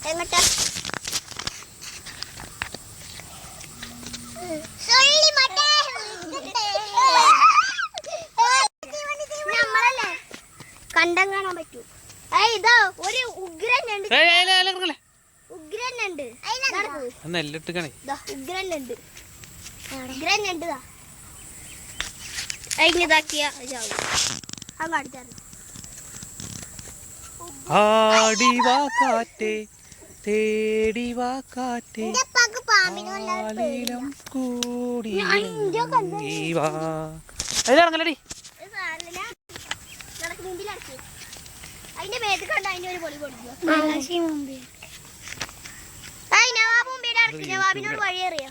എങ്ങട്ടാ കണ്ടം കാണാൻ പറ്റൂ. ഇതാ ഒരു ഉഗ്രനുണ്ട്. ഉഗ്രനുണ്ട്. ഉഗ്രനുണ്ട്. ഉഗ്രനുണ്ട്. ഇതാക്കിയ ആടിവാ കാറ്റേ തേടിവാ കാറ്റേ കൂടി അതിലിറങ്ങലടി. അതിന്റെ മേത്ത് കണ്ട അതിന്റെ ഒരു പൊളി പൊടിക്കും. നവാബിനോട് വഴിയേറിയോ?